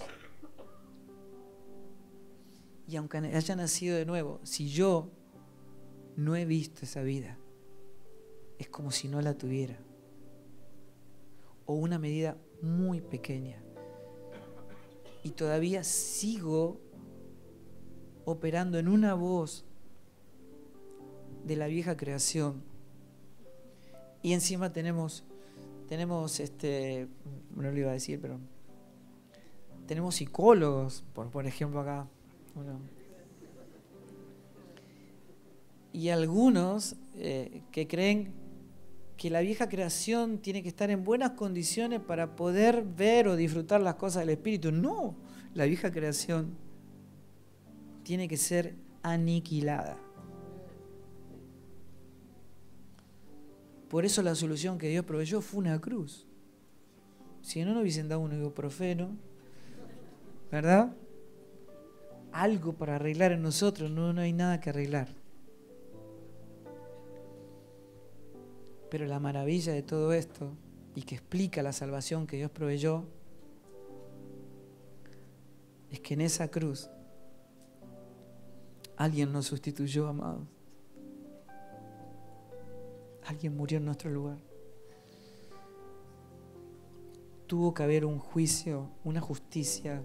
Y aunque haya nacido de nuevo, si yo no he visto esa vida, es como si no la tuviera. O una medida muy pequeña. Y todavía sigo operando en una voz de la vieja creación. Y encima tenemos no lo iba a decir, pero tenemos psicólogos, por ejemplo acá. Bueno. Y algunos que creen que la vieja creación tiene que estar en buenas condiciones para poder ver o disfrutar las cosas del Espíritu. No, la vieja creación tiene que ser aniquilada. Por eso la solución que Dios proveyó fue una cruz. Si no, no hubiesen dado un ibuprofeno, ¿verdad? Algo para arreglar en nosotros, no hay nada que arreglar. Pero la maravilla de todo esto, y que explica la salvación que Dios proveyó, es que en esa cruz alguien nos sustituyó, amados. Alguien murió en nuestro lugar. Tuvo que haber un juicio, una justicia.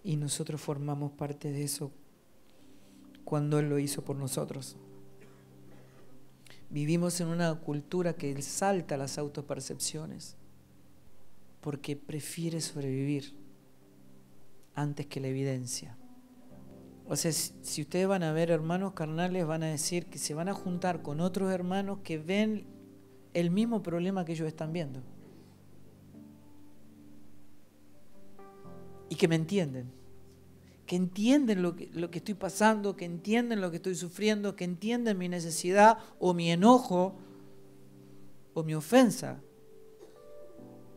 Y nosotros formamos parte de eso cuando Él lo hizo por nosotros. Vivimos en una cultura que exalta las autopercepciones porque prefiere sobrevivir antes que la evidencia. O sea, si ustedes van a ver hermanos carnales, van a decir que se van a juntar con otros hermanos que ven el mismo problema que ellos están viendo. Y que me entienden. Que entienden lo que estoy pasando, que entienden lo que estoy sufriendo, que entienden mi necesidad o mi enojo o mi ofensa.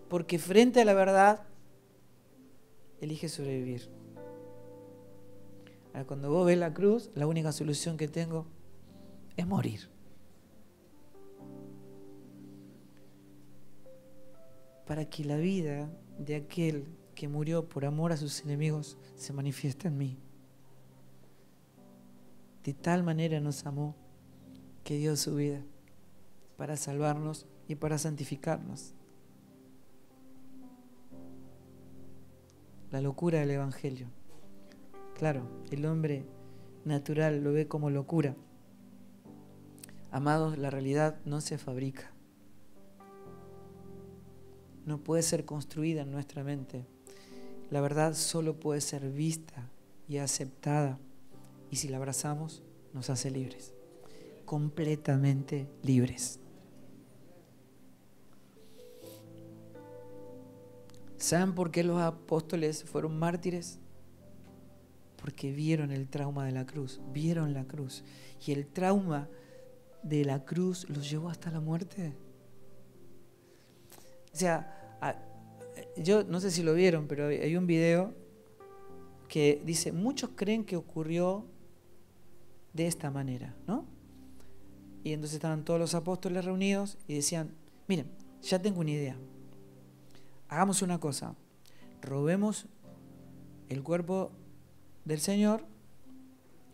Porque frente a la verdad, elige sobrevivir. Ahora, cuando vos ves la cruz, la única solución que tengo es morir. Para que la vida de aquel que murió por amor a sus enemigos se manifieste en mí. De tal manera nos amó que dio su vida para salvarnos y para santificarnos. La locura del Evangelio. Claro, el hombre natural lo ve como locura. Amados, la realidad no se fabrica. No puede ser construida en nuestra mente. La verdad solo puede ser vista y aceptada. Y si la abrazamos, nos hace libres, completamente libres. ¿Saben por qué los apóstoles fueron mártires? Porque vieron el trauma de la cruz, vieron la cruz. Y el trauma de la cruz los llevó hasta la muerte. O sea, yo no sé si lo vieron, pero hay un video que dice, muchos creen que ocurrió de esta manera, ¿no? Y entonces estaban todos los apóstoles reunidos y decían, miren, ya tengo una idea. Hagamos una cosa, robemos el cuerpo del Señor,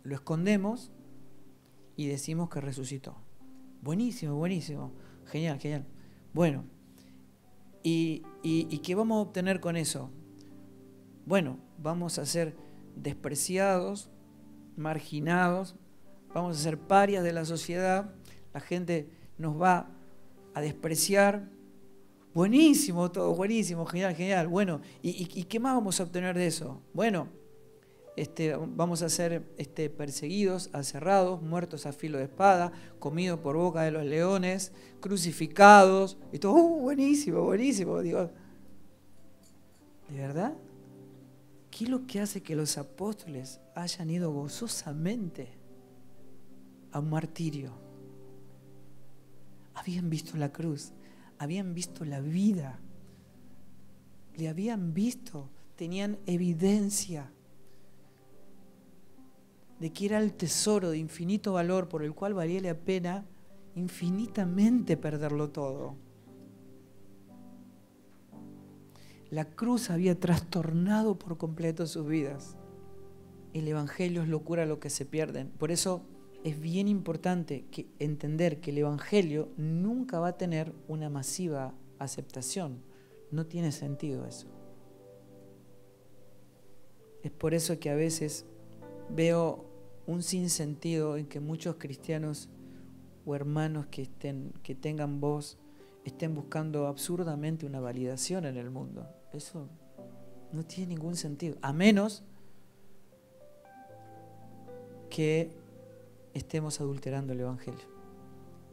lo escondemos y decimos que resucitó. Buenísimo, buenísimo, genial, genial. Bueno, ¿y qué vamos a obtener con eso? Bueno, vamos a ser despreciados, marginados, vamos a ser parias de la sociedad, la gente nos va a despreciar. Buenísimo todo, buenísimo, genial, genial. Bueno, ¿y qué más vamos a obtener de eso? Bueno, vamos a ser perseguidos, aserrados, muertos a filo de espada, comidos por boca de los leones, crucificados. Y todo, buenísimo, buenísimo. Digo, ¿de verdad? ¿Qué es lo que hace que los apóstoles hayan ido gozosamente a un martirio? Habían visto la cruz, habían visto la vida, le habían visto, tenían evidencia de que era el tesoro de infinito valor por el cual valía la pena infinitamente perderlo todo. La cruz había trastornado por completo sus vidas. El evangelio es locura lo que se pierden. Por eso es bien importante entender que el evangelio nunca va a tener una masiva aceptación. No tiene sentido eso. Es por eso que a veces veo un sinsentido en que muchos cristianos o hermanos que tengan voz estén buscando absurdamente una validación en el mundo. Eso no tiene ningún sentido, a menos que estemos adulterando el evangelio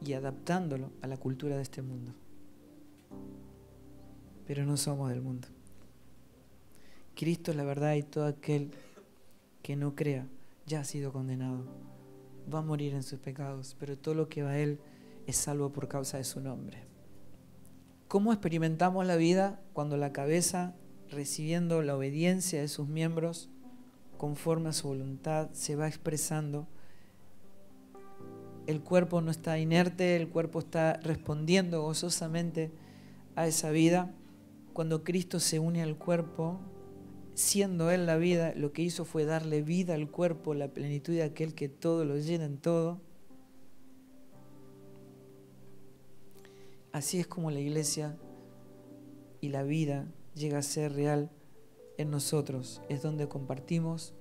y adaptándolo a la cultura de este mundo. Pero no somos del mundo. Cristo es la verdad y todo aquel que no crea ya ha sido condenado. Va a morir en sus pecados, pero todo lo que va a Él es salvo por causa de su nombre. ¿Cómo experimentamos la vida? Cuando la cabeza, recibiendo la obediencia de sus miembros, conforme a su voluntad, se va expresando. El cuerpo no está inerte, el cuerpo está respondiendo gozosamente a esa vida. Cuando Cristo se une al cuerpo, siendo Él la vida, lo que hizo fue darle vida al cuerpo, la plenitud de aquel que todo lo llena en todo. Así es como la iglesia y la vida llega a ser real en nosotros. Es donde compartimos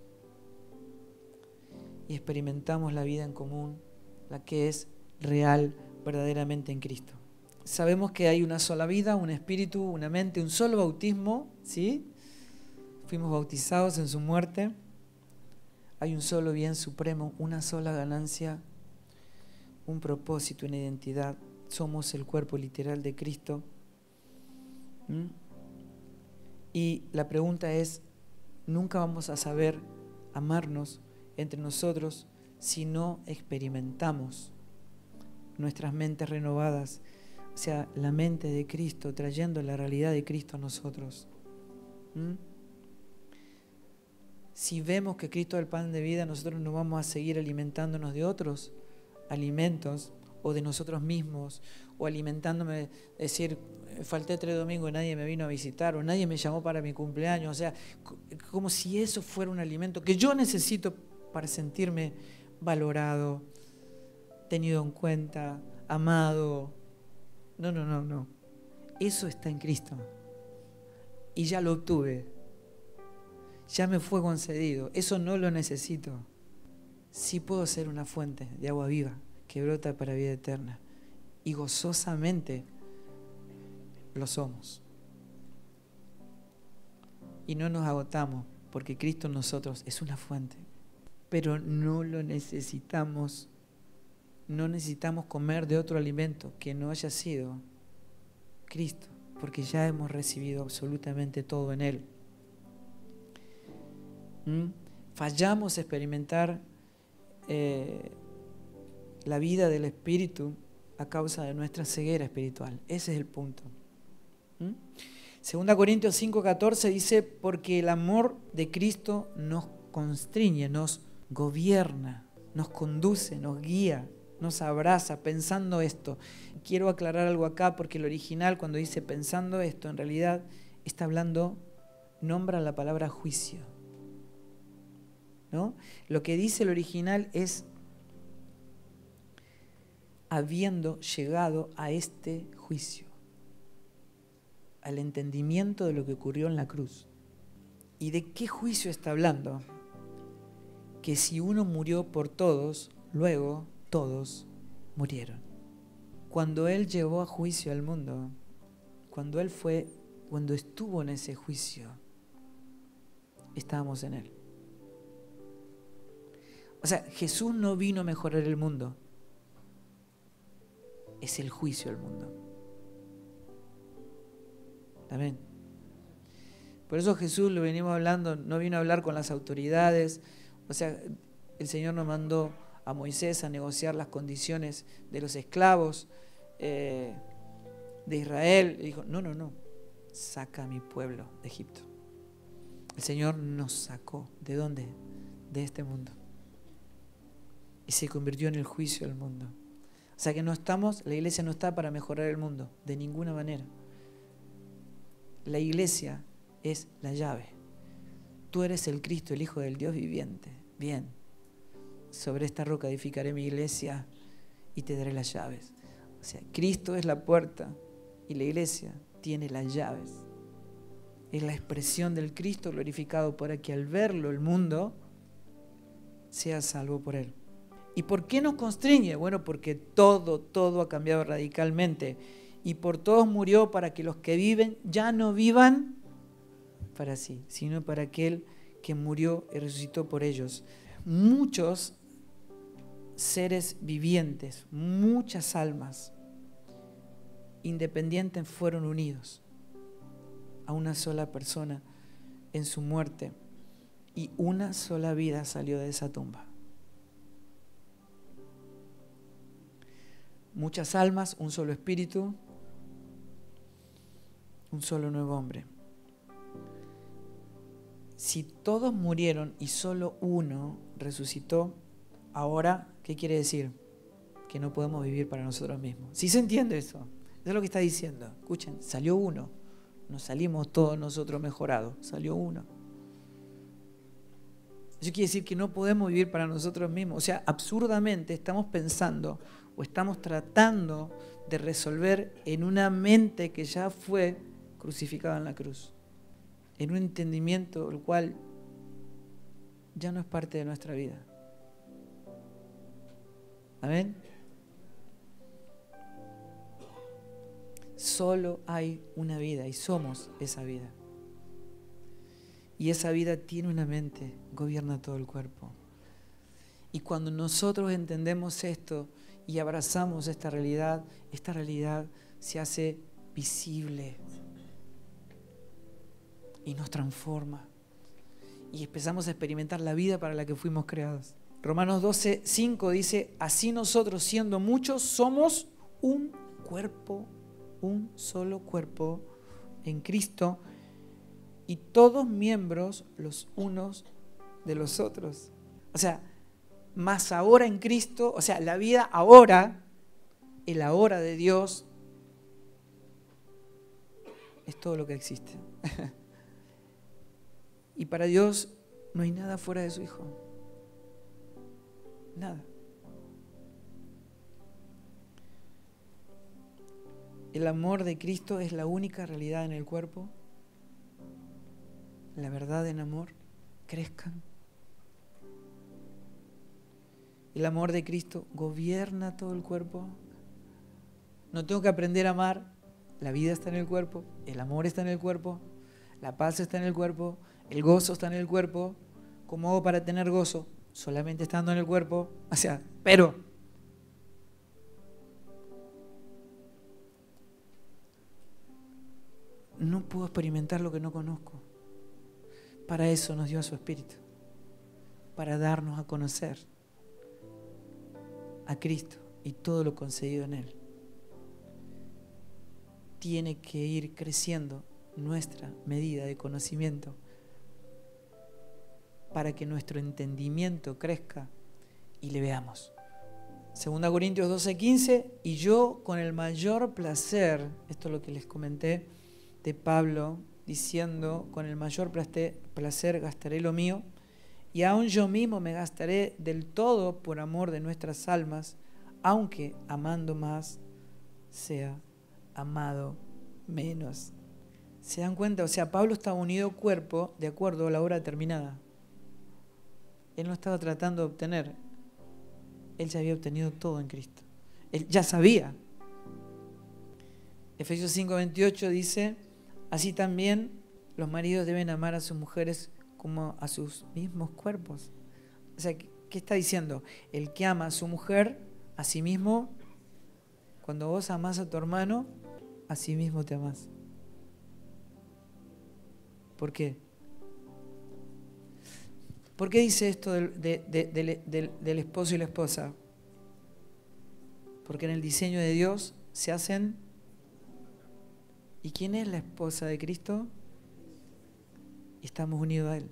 y experimentamos la vida en común, la que es real verdaderamente en Cristo. Sabemos que hay una sola vida, un espíritu, una mente, un solo bautismo, ¿sí? Fuimos bautizados en su muerte. Hay un solo bien supremo, una sola ganancia, un propósito, una identidad. Somos el cuerpo literal de Cristo. Y la pregunta es, nunca vamos a saber amarnos entre nosotros si no experimentamos nuestras mentes renovadas, o sea, la mente de Cristo, trayendo la realidad de Cristo a nosotros. Si vemos que Cristo es el pan de vida, nosotros no vamos a seguir alimentándonos de otros alimentos o de nosotros mismos, o alimentándome, decir, falté 3 domingos y nadie me vino a visitar, o nadie me llamó para mi cumpleaños, o sea, como si eso fuera un alimento que yo necesito para sentirme valorado, tenido en cuenta, amado. No. Eso está en Cristo. Y ya lo obtuve. Ya me fue concedido. Eso no lo necesito. Sí puedo ser una fuente de agua viva que brota para vida eterna. Y gozosamente lo somos. Y no nos agotamos porque Cristo en nosotros es una fuente. pero no lo necesitamos. No necesitamos comer de otro alimento que no haya sido Cristo, porque ya hemos recibido absolutamente todo en Él. Fallamos a experimentar la vida del Espíritu a causa de nuestra ceguera espiritual. Ese es el punto. 2 Corintios 5:14 dice, porque el amor de Cristo nos constriñe, nos gobierna, nos conduce, nos guía, nos abraza pensando esto. Quiero aclarar algo acá porque el original cuando dice pensando esto, en realidad está hablando, nombra la palabra juicio, ¿no? Lo que dice el original es habiendo llegado a este juicio, al entendimiento de lo que ocurrió en la cruz. ¿Y de qué juicio está hablando? Que si uno murió por todos, luego todos murieron. Cuando Él llevó a juicio al mundo, cuando estuvo en ese juicio, estábamos en Él. O sea, Jesús no vino a mejorar el mundo, es el juicio al mundo. Amén. Por eso Jesús, lo venimos hablando, no vino a hablar con las autoridades. O sea, el Señor nos mandó a Moisés a negociar las condiciones de los esclavos de Israel. Y dijo, no, saca a mi pueblo de Egipto. El Señor nos sacó. ¿De dónde? De este mundo. Y se convirtió en el juicio del mundo. O sea que la iglesia no está para mejorar el mundo, de ninguna manera. La iglesia es la llave. Tú eres el Cristo, el Hijo del Dios viviente. Bien, sobre esta roca edificaré mi iglesia y te daré las llaves. O sea, Cristo es la puerta y la iglesia tiene las llaves. Es la expresión del Cristo glorificado para que al verlo el mundo sea salvo por Él. ¿Y por qué nos constriñe? Bueno, porque todo ha cambiado radicalmente. Y por todos murió para que los que viven ya no vivan para sí, sino para aquel que murió y resucitó por ellos. Muchos seres vivientes, muchas almas independientes fueron unidos a una sola persona en su muerte y una sola vida salió de esa tumba. Muchas almas, un solo espíritu, un solo nuevo hombre. Si todos murieron y solo uno resucitó, ahora, ¿qué quiere decir? Que no podemos vivir para nosotros mismos. ¿Sí se entiende eso? Eso es lo que está diciendo. Escuchen, salió uno. No salimos todos nosotros mejorados, salió uno. Eso quiere decir que no podemos vivir para nosotros mismos. O sea, absurdamente estamos pensando o estamos tratando de resolver en una mente que ya fue crucificada en la cruz, en un entendimiento el cual ya no es parte de nuestra vida. Amén. Solo hay una vida y somos esa vida. Y esa vida tiene una mente, gobierna todo el cuerpo. Y cuando nosotros entendemos esto y abrazamos esta realidad se hace visible y nos transforma. Y empezamos a experimentar la vida para la que fuimos creados. Romanos 12:5 dice, así nosotros siendo muchos somos un cuerpo, un solo cuerpo en Cristo y todos miembros los unos de los otros. O sea, más ahora en Cristo, o sea, la vida ahora, el ahora de Dios, es todo lo que existe. Y para Dios no hay nada fuera de su Hijo. Nada. El amor de Cristo es la única realidad en el cuerpo. La verdad en amor, crezcan. El amor de Cristo gobierna todo el cuerpo. No tengo que aprender a amar. La vida está en el cuerpo, el amor está en el cuerpo, la paz está en el cuerpo, el gozo está en el cuerpo. ¿Cómo hago para tener gozo? solamente estando en el cuerpo, o sea, pero no puedo experimentar lo que no conozco. Para eso nos dio a su Espíritu, para darnos a conocer a Cristo y todo lo concedido en Él. Tiene que ir creciendo nuestra medida de conocimiento para que nuestro entendimiento crezca y le veamos. 2 Corintios 12:15, y yo con el mayor placer, esto es lo que les comenté de Pablo, diciendo, con el mayor placer gastaré lo mío, y aún yo mismo me gastaré del todo por amor de nuestras almas, aunque amando más, sea amado menos. ¿Se dan cuenta? O sea, Pablo estaba unido cuerpo de acuerdo a la obra terminada. Él no estaba tratando de obtener. Él ya había obtenido todo en Cristo. Él ya sabía. Efesios 5:28 dice, así también los maridos deben amar a sus mujeres como a sus mismos cuerpos. O sea, ¿qué está diciendo? El que ama a su mujer, a sí mismo, cuando vos amás a tu hermano, a sí mismo te amás. ¿Por qué? ¿Por qué dice esto del esposo y la esposa? Porque en el diseño de Dios se hacen... ¿Y quién es la esposa de Cristo? Y estamos unidos a Él.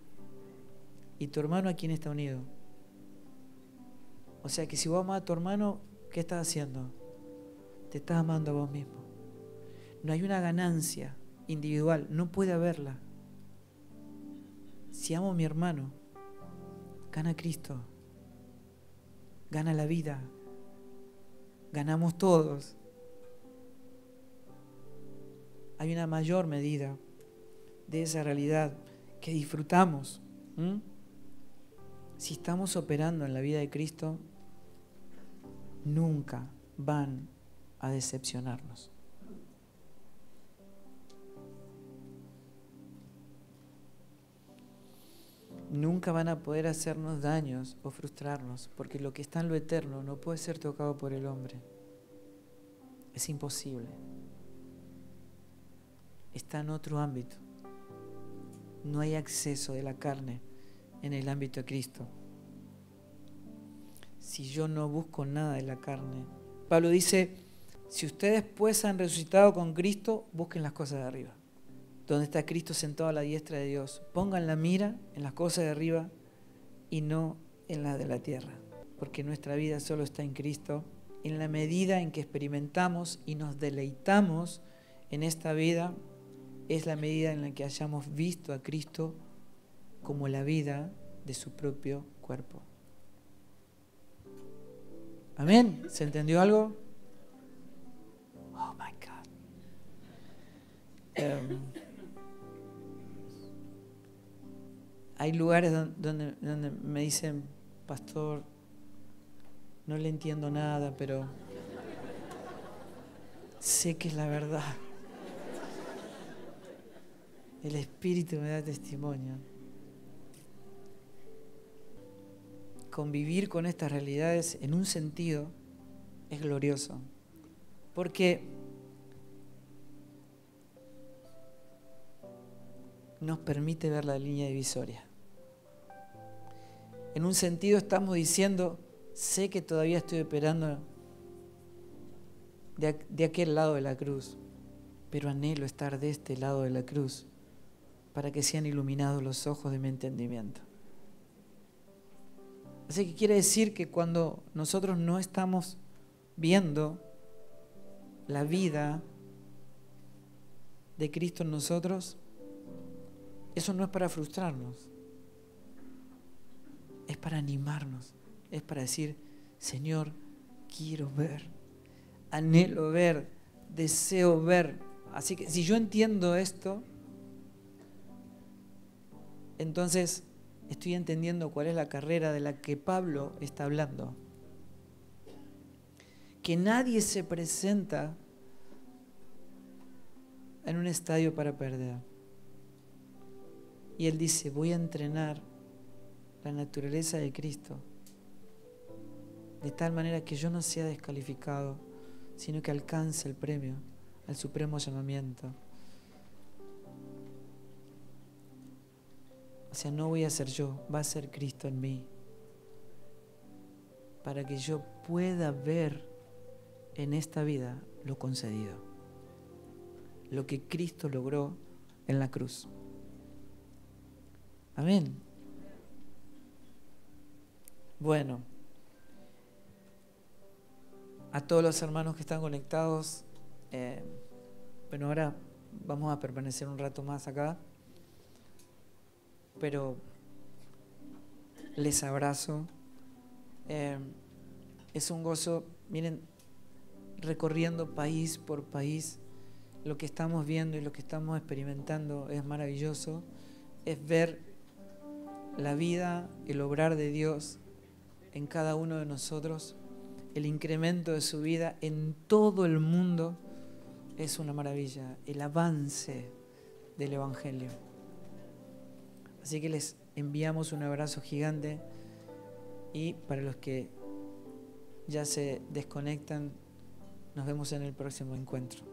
¿Y tu hermano a quién está unido? O sea que si vos amás a tu hermano, ¿qué estás haciendo? Te estás amando a vos mismo. No hay una ganancia individual, no puede haberla. Si amo a mi hermano, gana Cristo, gana la vida, ganamos todos. Hay una mayor medida de esa realidad que disfrutamos. Si estamos operando en la vida de Cristo, nunca van a decepcionarnos. Nunca van a poder hacernos daños o frustrarnos, porque lo que está en lo eterno no puede ser tocado por el hombre. Es imposible. Está en otro ámbito. No hay acceso de la carne en el ámbito de Cristo. Si yo no busco nada de la carne. Pablo dice, si ustedes pues han resucitado con Cristo, busquen las cosas de arriba, donde está Cristo sentado a la diestra de Dios. Pongan la mira en las cosas de arriba y no en las de la tierra, porque nuestra vida solo está en Cristo. En la medida en que experimentamos y nos deleitamos en esta vida, es la medida en la que hayamos visto a Cristo como la vida de su propio cuerpo. ¿Amén? ¿Se entendió algo? Oh my God. Hay lugares donde me dicen, pastor, no le entiendo nada, pero sé que es la verdad. El Espíritu me da testimonio. Convivir con estas realidades en un sentido es glorioso, porque nos permite ver la línea divisoria. En un sentido estamos diciendo, sé que todavía estoy operando de aquel lado de la cruz, pero anhelo estar de este lado de la cruz para que sean iluminados los ojos de mi entendimiento. Así que quiere decir que cuando nosotros no estamos viendo la vida de Cristo en nosotros, eso no es para frustrarnos, es para animarnos, es para decir, Señor, quiero ver, anhelo ver, deseo ver. Así que si yo entiendo esto, entonces estoy entendiendo cuál es la carrera de la que Pablo está hablando. Que nadie se presenta en un estadio para perder. Y él dice, voy a entrenar la naturaleza de Cristo, de tal manera que yo no sea descalificado, sino que alcance el premio al supremo llamamiento. O sea, no voy a ser yo, va a ser Cristo en mí, para que yo pueda ver en esta vida lo concedido, lo que Cristo logró en la cruz. Amén. Bueno, a todos los hermanos que están conectados, bueno, ahora vamos a permanecer un rato más acá, pero les abrazo. Es un gozo, miren, recorriendo país por país, lo que estamos viendo y lo que estamos experimentando es maravilloso, es ver la vida, el obrar de Dios en cada uno de nosotros, el incremento de su vida en todo el mundo, es una maravilla, el avance del Evangelio. Así que les enviamos un abrazo gigante y para los que ya se desconectan, nos vemos en el próximo encuentro.